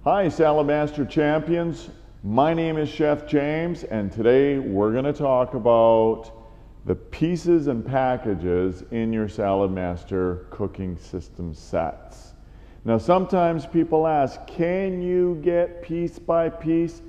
Hi, Salad Master Champions. My name is Chef James, and today we're going to talk about the pieces and packages in your Salad Master cooking system sets. Now, sometimes people ask, can you get piece by piece?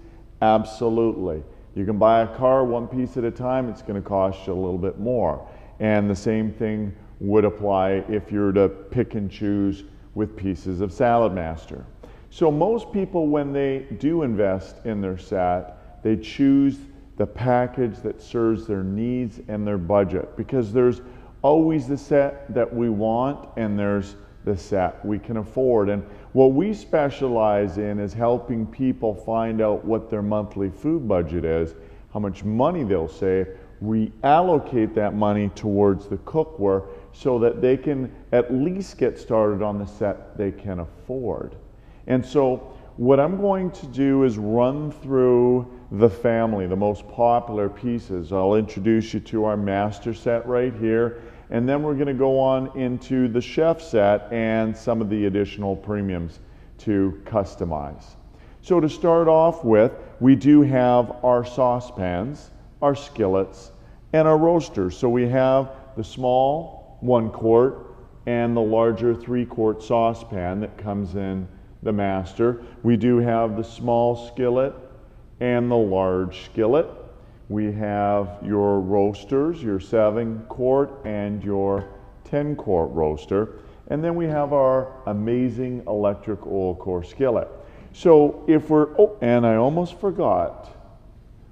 Absolutely. You can buy a car one piece at a time. It's going to cost you a little bit more. And the same thing would apply if you were to pick and choose with pieces of Salad Master. So most people, when they do invest in their set, they choose the package that serves their needs and their budget, because there's always the set that we want and there's the set we can afford. And what we specialize in is helping people find out what their monthly food budget is, how much money they'll save, reallocate that money towards the cookware so that they can at least get started on the set they can afford. And so what I'm going to do is run through the family, the most popular pieces. I'll introduce you to our master set right here, and then we're going to go on into the chef set and some of the additional premiums to customize. So to start off with, we do have our saucepans, our skillets, and our roasters. So we have the small 1 quart and the larger 3 quart saucepan that comes in the master. We do have the small skillet and the large skillet. We have your roasters, your 7 quart and your 10 quart roaster. And then we have our amazing electric oil core skillet. So if we're, oh, and I almost forgot,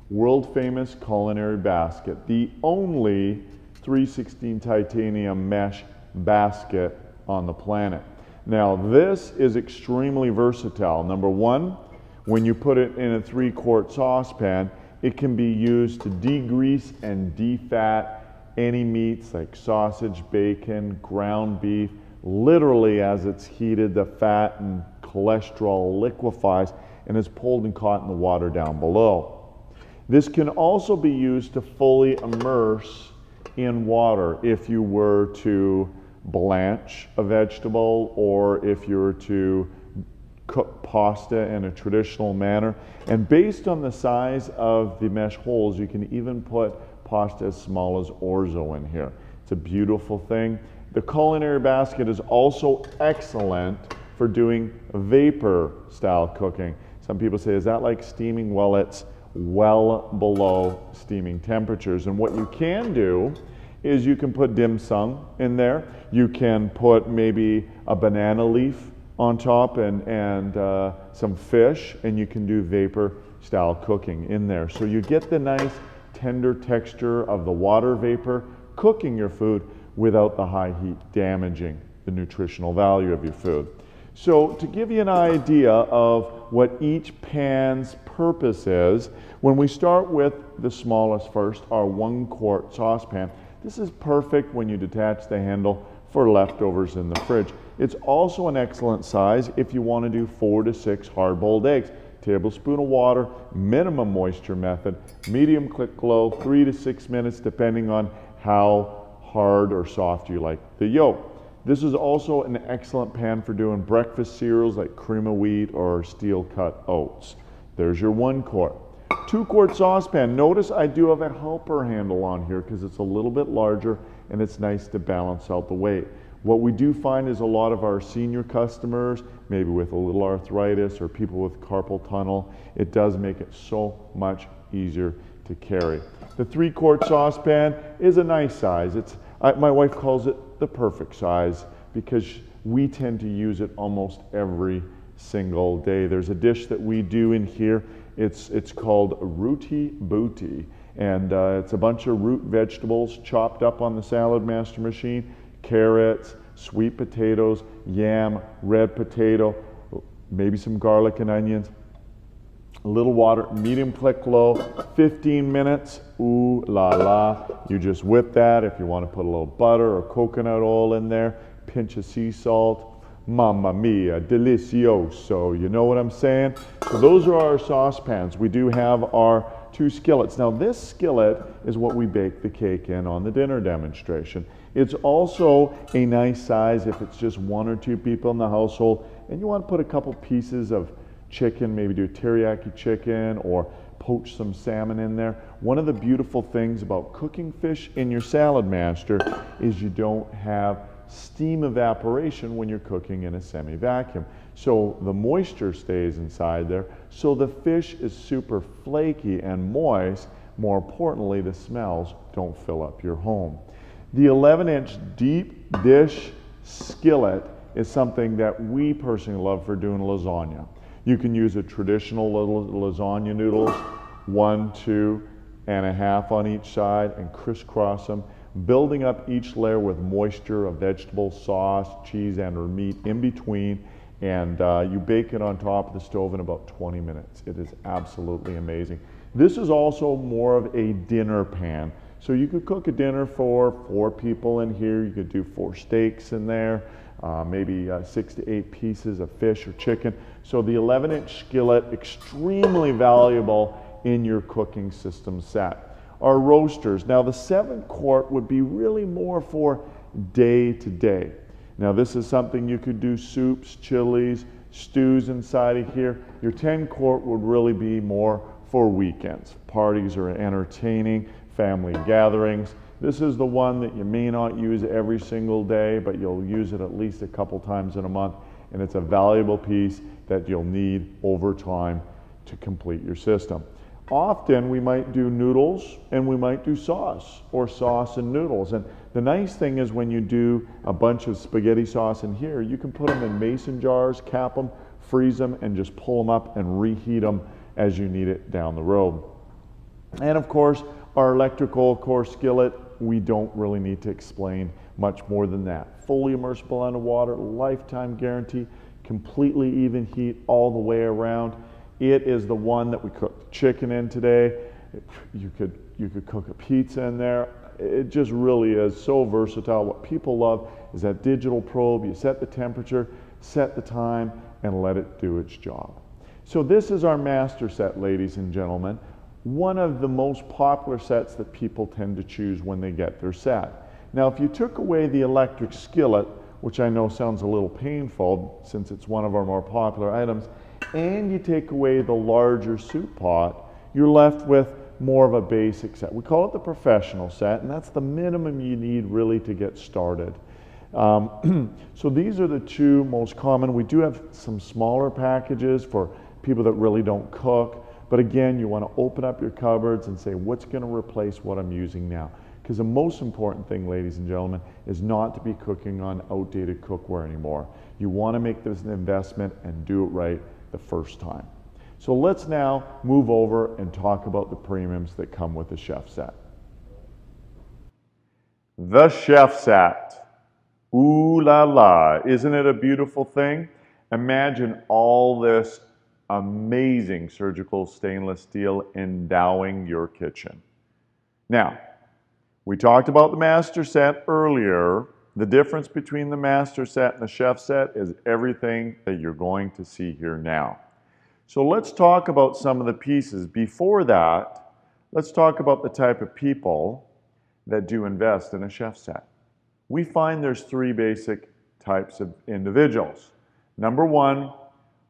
world famous culinary basket, the only 316 titanium mesh basket on the planet. Now this is extremely versatile. Number one, when you put it in a 3 quart saucepan, it can be used to degrease and defat any meats like sausage, bacon, ground beef. Literally, as it's heated, the fat and cholesterol liquefies and is pulled and caught in the water down below. This can also be used to fully immerse in water if you were to blanch a vegetable, or if you were to cook pasta in a traditional manner. And based on the size of the mesh holes, you can even put pasta as small as orzo in here. It's a beautiful thing. The culinary basket is also excellent for doing vapor style cooking. Some people say, is that like steaming? Well, it's well below steaming temperatures. And what you can do is you can put dim sum in there. You can put maybe a banana leaf on top and some fish, and you can do vapor style cooking in there. So you get the nice tender texture of the water vapor cooking your food without the high heat damaging the nutritional value of your food. So to give you an idea of what each pan's purpose is, when we start with the smallest first, our 1 quart saucepan, this is perfect when you detach the handle for leftovers in the fridge. It's also an excellent size if you want to do 4 to 6 hard-boiled eggs. Tablespoon of water, minimum moisture method, medium click glow, 3 to 6 minutes depending on how hard or soft you like the yolk. This is also an excellent pan for doing breakfast cereals like cream of wheat or steel cut oats. There's your 1 quart. 2 quart saucepan. Notice I do have a helper handle on here because it's a little bit larger and it's nice to balance out the weight. What we do find is a lot of our senior customers, maybe with a little arthritis or people with carpal tunnel, it does make it so much easier to carry. The 3 quart saucepan is a nice size. My wife calls it the perfect size because we tend to use it almost every single day. There's a dish that we do in here. It's called Rooty Booty, and it's a bunch of root vegetables chopped up on the Salad Master machine, carrots, sweet potatoes, yam, red potato, maybe some garlic and onions, a little water, medium click low, 15 minutes, ooh la la. You just whip that. If you want to put a little butter or coconut oil in there, pinch of sea salt, mamma mia, delicioso, you know what I'm saying? So those are our saucepans. We do have our 2 skillets. Now this skillet is what we bake the cake in on the dinner demonstration. It's also a nice size if it's just 1 or 2 people in the household and you want to put a couple pieces of chicken, maybe do teriyaki chicken or poach some salmon in there. One of the beautiful things about cooking fish in your Salad Master is you don't have steam evaporation when you're cooking in a semi-vacuum. So the moisture stays inside there, so the fish is super flaky and moist. More importantly, the smells don't fill up your home. The 11-inch deep dish skillet is something that we personally love for doing lasagna. You can use a traditional lasagna noodles, 1, 2.5 on each side, and crisscross them, building up each layer with moisture of vegetable sauce, cheese, and or meat in between, and you bake it on top of the stove in about 20 minutes. It is absolutely amazing. This is also more of a dinner pan. So you could cook a dinner for 4 people in here. You could do 4 steaks in there, maybe 6 to 8 pieces of fish or chicken. So the 11-inch skillet, extremely valuable in your cooking system set. Our roasters. Now the 7-quart would be really more for day to day. Now this is something you could do soups, chilies, stews inside of here. Your 10-quart would really be more for weekends. Parties are entertaining, family gatherings. This is the one that you may not use every single day, but you'll use it at least a couple times in a month, and it's a valuable piece that you'll need over time to complete your system. Often we might do noodles and we might do sauce, or sauce and noodles. And the nice thing is when you do a bunch of spaghetti sauce in here, you can put them in mason jars, cap them, freeze them, and just pull them up and reheat them as you need it down the road. And of course, our electrical core skillet, we don't really need to explain much more than that. Fully immersible underwater, lifetime guarantee, completely even heat all the way around. It is the one that we cooked chicken in today. You could cook a pizza in there. It just really is so versatile. What people love is that digital probe. You set the temperature, set the time, and let it do its job. So this is our master set, ladies and gentlemen. One of the most popular sets that people tend to choose when they get their set. Now, if you took away the electric skillet, which I know sounds a little painful since it's one of our more popular items, and you take away the larger soup pot, you're left with more of a basic set. We call it the professional set, and that's the minimum you need really to get started. So these are the 2 most common. We do have some smaller packages for people that really don't cook, but again, you want to open up your cupboards and say, what's going to replace what I'm using now? Because the most important thing, ladies and gentlemen, is not to be cooking on outdated cookware anymore. You want to make this an investment and do it right the first time. So let's now move over and talk about the premiums that come with the chef set. The chef set. Ooh la la, isn't it a beautiful thing? Imagine all this amazing surgical stainless steel endowing your kitchen. Now, we talked about the master set earlier. The difference between the master set and the chef set is everything that you're going to see here now. So let's talk about some of the pieces. Before that, let's talk about the type of people that do invest in a chef set. We find there's 3 basic types of individuals. Number 1,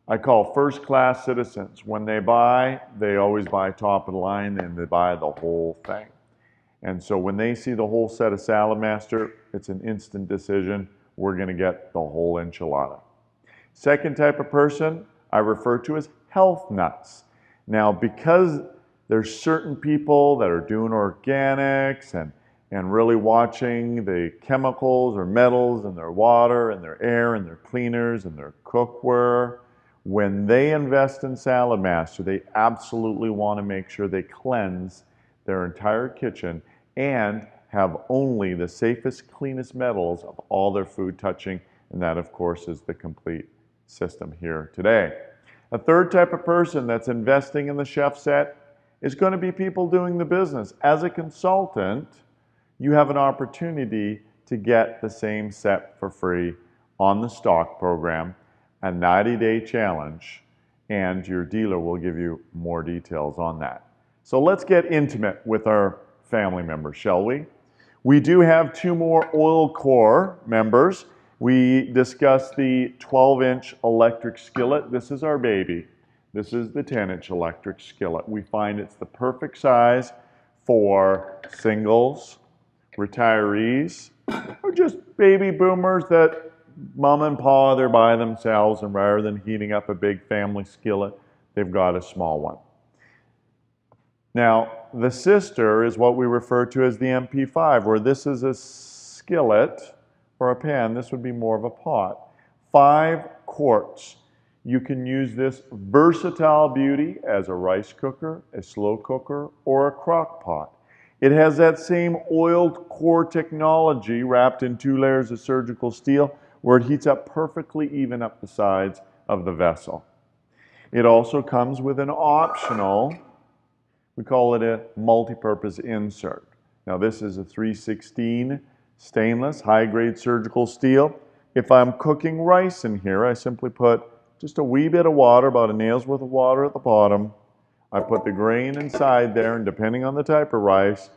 I call first-class citizens. When they buy, they always buy top of the line and they buy the whole thing. And so when they see the whole set of Salad Master, it's an instant decision. We're going to get the whole enchilada. Second type of person I refer to as health nuts. Now, because there's certain people that are doing organics and really watching the chemicals or metals in their water and their air and their cleaners and their cookware, when they invest in Salad Master, they absolutely want to make sure they cleanse their entire kitchen and have only the safest, cleanest metals of all their food touching, and that, of course, is the complete system here today. A third type of person that's investing in the chef set is going to be people doing the business. As a consultant, you have an opportunity to get the same set for free on the stock program, a 90-day challenge, and your dealer will give you more details on that. So let's get intimate with our family members, shall we? We do have 2 more oil core members. We discussed the 12-inch electric skillet. This is our baby. This is the 10-inch electric skillet. We find it's the perfect size for singles, retirees, or just baby boomers that mom and pa, they're by themselves, and rather than heating up a big family skillet, they've got a small one. Now, the sister is what we refer to as the MP5, where this is a skillet or a pan. This would be more of a pot. 5 quarts. You can use this versatile beauty as a rice cooker, a slow cooker, or a crock pot. It has that same oiled core technology wrapped in 2 layers of surgical steel where it heats up perfectly even up the sides of the vessel. It also comes with an optional, we call it a multi-purpose insert. Now this is a 316 stainless high-grade surgical steel. If I'm cooking rice in here, I simply put just a wee bit of water, about a nail's worth of water at the bottom. I put the grain inside there, and depending on the type of rice,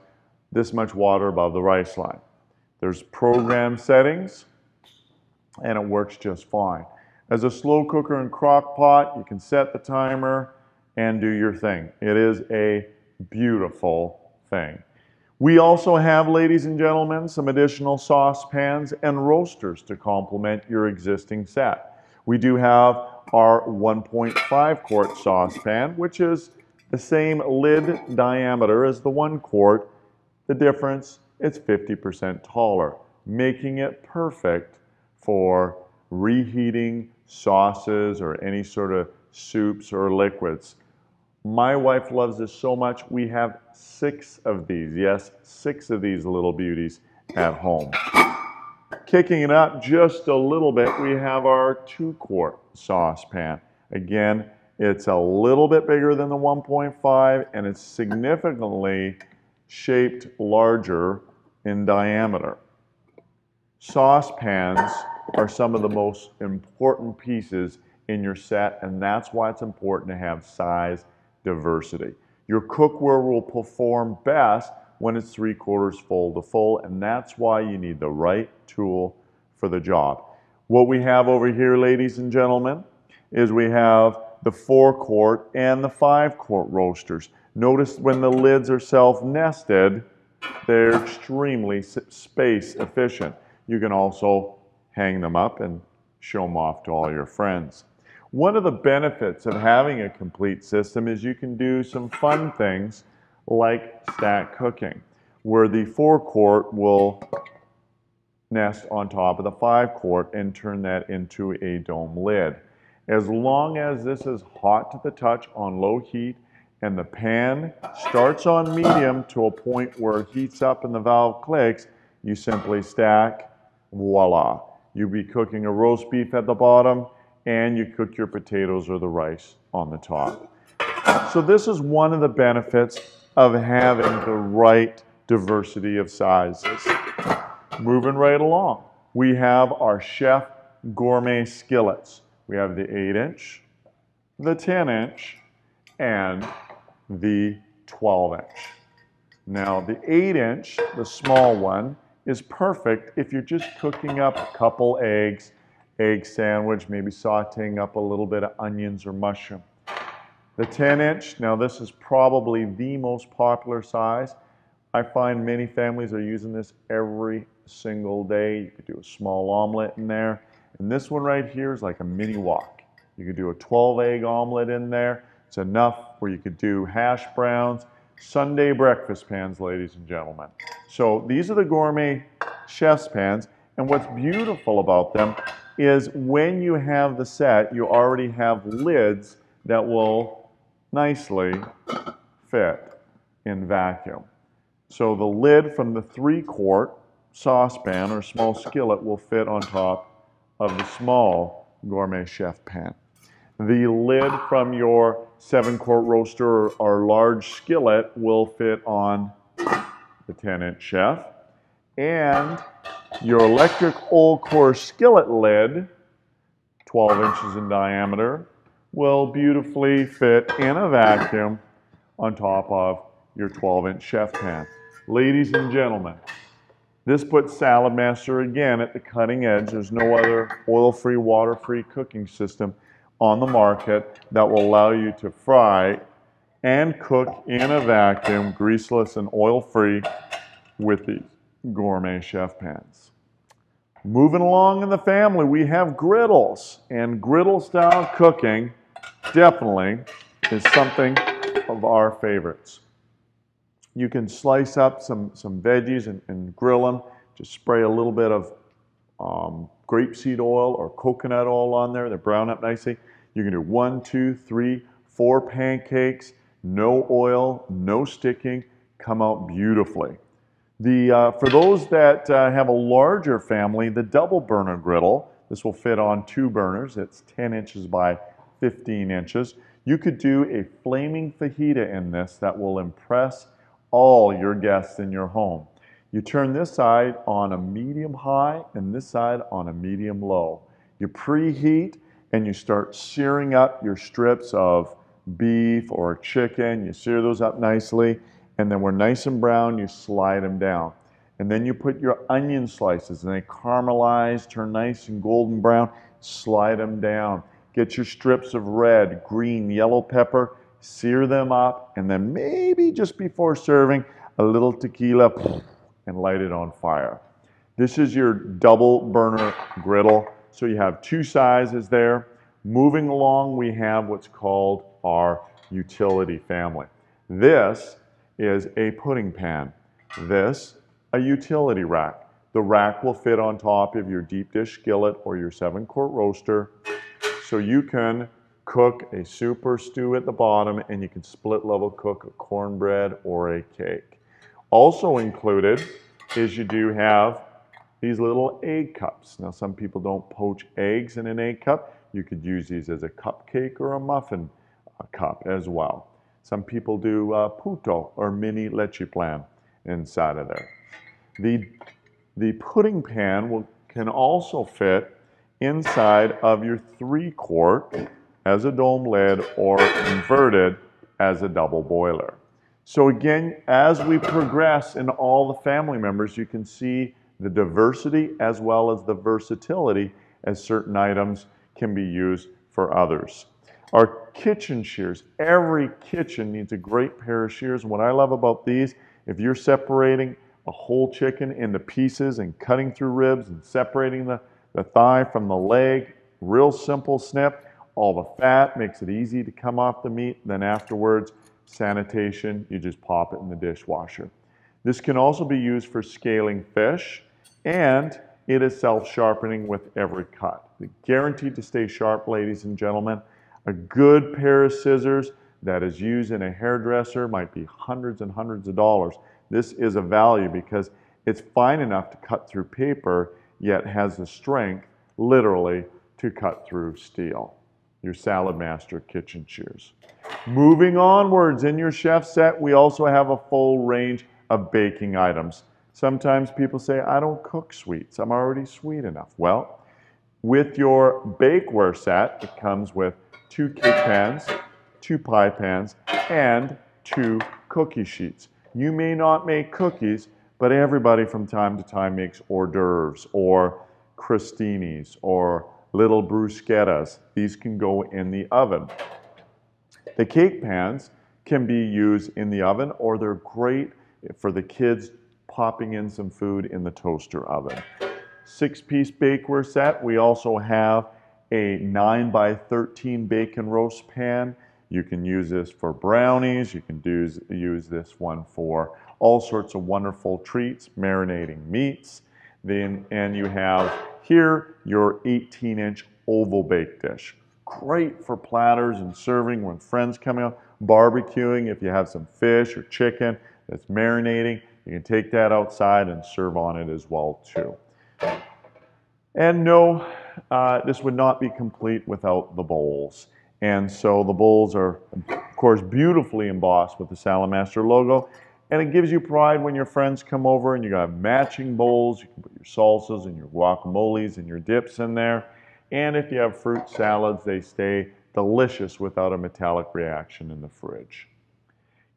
this much water above the rice line. There's program settings, and it works just fine. As a slow cooker and crock pot, you can set the timer and do your thing. It is a beautiful thing. We also have, ladies and gentlemen, some additional saucepans and roasters to complement your existing set. We do have our 1.5 quart saucepan, which is the same lid diameter as the 1 quart. The difference, it's 50% taller, making it perfect for reheating sauces or any sort of soups or liquids. My wife loves this so much, we have 6 of these. Yes, 6 of these little beauties at home. Kicking it up just a little bit, we have our 2 quart saucepan. Again, it's a little bit bigger than the 1.5 and it's significantly shaped larger in diameter. Saucepans are some of the most important pieces in your set, and that's why it's important to have size diversity. Your cookware will perform best when it's 3/4 full to full, and that's why you need the right tool for the job. What we have over here, ladies and gentlemen, is we have the 4 quart and the 5 quart roasters. Notice when the lids are self-nested, they're extremely space efficient. You can also hang them up and show them off to all your friends. One of the benefits of having a complete system is you can do some fun things like stack cooking, where the 4 quart will nest on top of the 5 quart and turn that into a dome lid. As long as this is hot to the touch on low heat and the pan starts on medium to a point where it heats up and the valve clicks, you simply stack, voila. You'll be cooking a roast beef at the bottom and you cook your potatoes or the rice on the top. So this is one of the benefits of having the right diversity of sizes. Moving right along, we have our Chef Gourmet skillets. We have the 8-inch, the 10-inch, and the 12-inch. Now the 8-inch, the small one, is perfect if you're just cooking up a couple eggs, egg sandwich, maybe sauteing up a little bit of onions or mushroom. The 10-inch, now this is probably the most popular size. I find many families are using this every single day. You could do a small omelet in there. And this one right here is like a mini wok. You could do a 12-egg omelet in there. It's enough where you could do hash browns, Sunday breakfast pans, ladies and gentlemen. So these are the gourmet chef's pans. And what's beautiful about them is when you have the set, you already have lids that will nicely fit in vacuum. So the lid from the 3-quart saucepan or small skillet will fit on top of the small gourmet chef pan. The lid from your 7-quart roaster or large skillet will fit on the 10-inch chef. And your electric old core skillet lid, 12 inches in diameter, will beautifully fit in a vacuum on top of your 12-inch chef pan. Ladies and gentlemen, this puts Saladmaster again at the cutting edge. There's no other oil-free, water-free cooking system on the market that will allow you to fry and cook in a vacuum, greaseless and oil-free, with these gourmet chef pans. Moving along in the family, we have griddles, and griddle style cooking definitely is something of our favorites. You can slice up some veggies and grill them. Just spray a little bit of grapeseed oil or coconut oil on there. They brown up nicely. You can do 1, 2, 3, 4 pancakes, no oil, no sticking, come out beautifully. For those that have a larger family, the double burner griddle, this will fit on 2 burners. It's 10 inches by 15 inches. You could do a flaming fajita in this that will impress all your guests in your home. You turn this side on a medium high and this side on a medium low. You preheat and you start searing up your strips of beef or chicken. You sear those up nicely, and then when nice and brown, you slide them down. And then you put your onion slices and they caramelize, turn nice and golden brown, slide them down. Get your strips of red, green, yellow pepper, sear them up, and then maybe just before serving, a little tequila and light it on fire. This is your double burner griddle. So you have 2 sizes there. Moving along, we have what's called our utility family. This is a pudding pan. This, a utility rack. The rack will fit on top of your deep dish skillet or your 7-quart roaster. So you can cook a soup or stew at the bottom, and you can split level cook a cornbread or a cake. Also included is you do have these little egg cups. Now some people don't poach eggs in an egg cup. You could use these as a cupcake or a muffin cup as well. Some people do puto or mini leche plan inside of there. The pudding pan can also fit inside of your 3-quart as a dome lid or inverted as a double boiler. So again, as we progress in all the family members, you can see the diversity as well as the versatility as certain items can be used for others. Our kitchen shears. Every kitchen needs a great pair of shears. And what I love about these, if you're separating a whole chicken into pieces and cutting through ribs and separating the thigh from the leg, real simple snip. All the fat makes it easy to come off the meat. Then afterwards, sanitation, you just pop it in the dishwasher. This can also be used for scaling fish, and it is self-sharpening with every cut. Guaranteed to stay sharp, ladies and gentlemen. A good pair of scissors that is used in a hairdresser might be hundreds and hundreds of dollars. This is a value because it's fine enough to cut through paper, yet has the strength, literally, to cut through steel. Your Saladmaster kitchen shears. Moving onwards, in your chef set, we also have a full range of baking items. Sometimes people say, I don't cook sweets. I'm already sweet enough. Well, with your bakeware set, it comes with 2 cake pans, 2 pie pans, and 2 cookie sheets. You may not make cookies, but everybody from time to time makes hors d'oeuvres or crostinis or little bruschettas. These can go in the oven. The cake pans can be used in the oven, or they're great for the kids popping in some food in the toaster oven. 6-piece bakeware set. We also have a 9x13 bacon roast pan. You can use this for brownies. You can use this one for all sorts of wonderful treats, marinating meats. And you have here your 18-inch oval bake dish. Great for platters and serving when friends come out, barbecuing. If you have some fish or chicken that's marinating, you can take that outside and serve on it as well too. And no, this would not be complete without the bowls. And so the bowls are, of course, beautifully embossed with the Saladmaster logo. And it gives you pride when your friends come over and you got matching bowls. You can put your salsas and your guacamoles and your dips in there. And if you have fruit salads, they stay delicious without a metallic reaction in the fridge.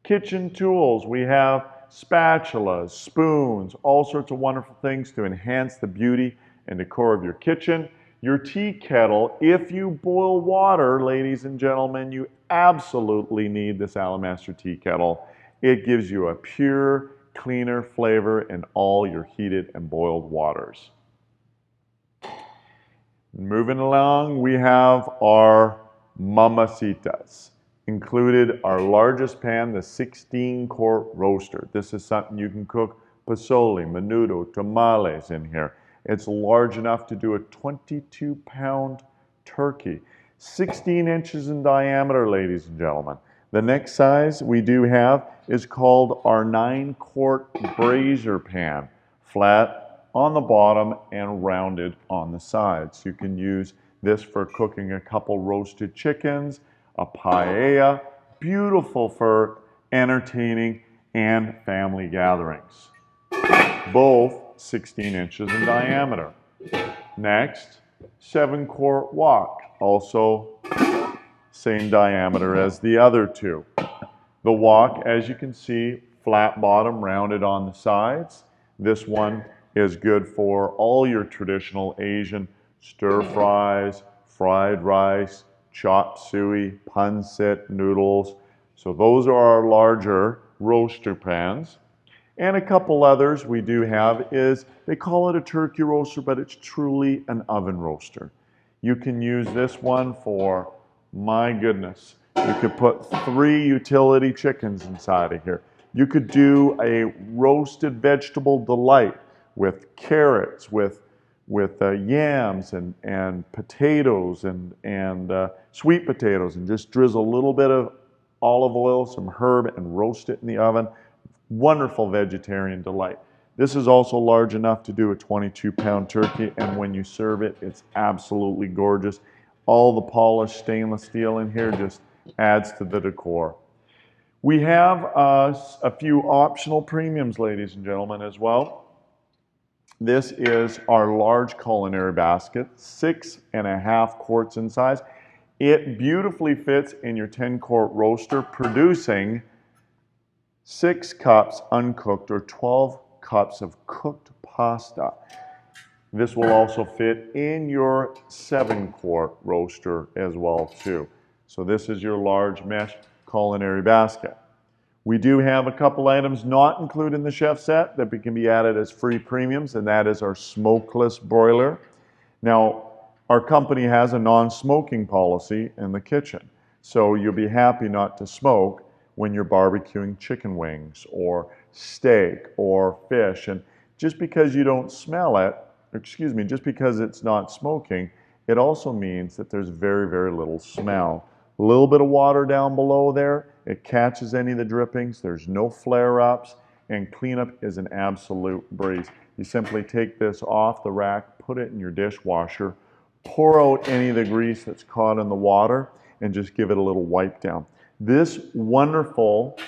Kitchen tools. We have spatulas, spoons, all sorts of wonderful things to enhance the beauty and decor of your kitchen. Your tea kettle, if you boil water, ladies and gentlemen, you absolutely need the Saladmaster tea kettle. It gives you a pure, cleaner flavor in all your heated and boiled waters. Moving along, we have our mamacitas. Included our largest pan, the 16-quart roaster. This is something you can cook pozole, menudo, tamales in here. It's large enough to do a 22-pound turkey. 16 inches in diameter, ladies and gentlemen. The next size we do have is called our 9-quart brazier pan. Flat on the bottom and rounded on the sides. You can use this for cooking a couple roasted chickens, a paella, beautiful for entertaining and family gatherings. Both 16 inches in diameter. Next, 7-quart wok, also same diameter as the other two. The wok, as you can see, flat bottom, rounded on the sides. This one is good for all your traditional Asian stir fries, fried rice, chop suey, pancit noodles. So those are our larger roaster pans. And a couple others we do have is, they call it a turkey roaster, but it's truly an oven roaster. You can use this one for, my goodness, you could put 3 utility chickens inside of here. You could do a roasted vegetable delight with carrots, with yams and potatoes and sweet potatoes, and just drizzle a little bit of olive oil, some herb, and roast it in the oven. Wonderful vegetarian delight. This is also large enough to do a 22-pound turkey, and when you serve it, it's absolutely gorgeous. All the polished stainless steel in here just adds to the decor. We have a few optional premiums, ladies and gentlemen, as well. This is our large culinary basket, 6.5 quarts in size. It beautifully fits in your 10-quart roaster, producing 6 cups uncooked or 12 cups of cooked pasta. This will also fit in your 7-quart roaster as well too. So this is your large mesh culinary basket. We do have a couple items not included in the chef set that can be added as free premiums, and that is our smokeless broiler. Now, our company has a non-smoking policy in the kitchen, so you'll be happy not to smoke when you're barbecuing chicken wings or steak or fish. And just because you don't smell it, just because it's not smoking, it also means that there's very, very little smell. A little bit of water down below there, it catches any of the drippings, there's no flare-ups, and cleanup is an absolute breeze. You simply take this off the rack, put it in your dishwasher, pour out any of the grease that's caught in the water, and just give it a little wipe down. This wonderful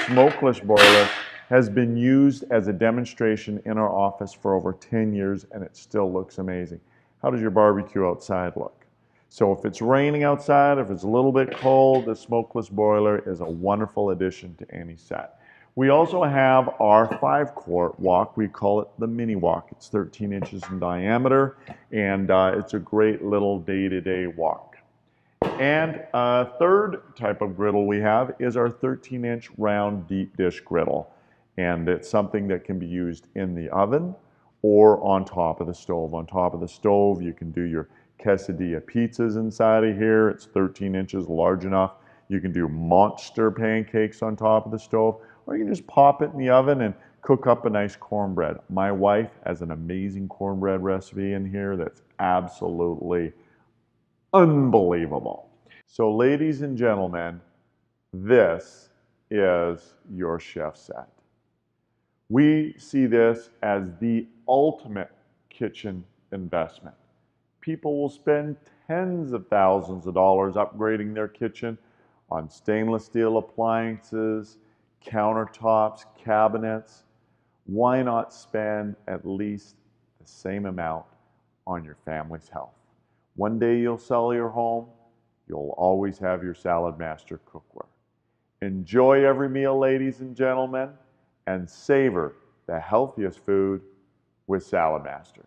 smokeless broiler has been used as a demonstration in our office for over 10 years, and it still looks amazing. How does your barbecue outside look? So if it's raining outside, if it's a little bit cold, the smokeless broiler is a wonderful addition to any set. We also have our 5-quart wok. We call it the mini wok. It's 13 inches in diameter, and it's a great little day-to-day wok. And a third type of griddle we have is our 13-inch round deep dish griddle. And it's something that can be used in the oven or on top of the stove. On top of the stove, you can do your quesadilla pizzas inside of here. It's 13 inches, large enough. You can do monster pancakes on top of the stove, or you can just pop it in the oven and cook up a nice cornbread. My wife has an amazing cornbread recipe in here that's absolutely unbelievable. So ladies and gentlemen, this is your chef set. We see this as the ultimate kitchen investment. People will spend tens of thousands of dollars upgrading their kitchen on stainless steel appliances, countertops, cabinets. Why not spend at least the same amount on your family's health? One day you'll sell your home, you'll always have your Saladmaster cookware. Enjoy every meal, ladies and gentlemen, and savor the healthiest food with Saladmaster.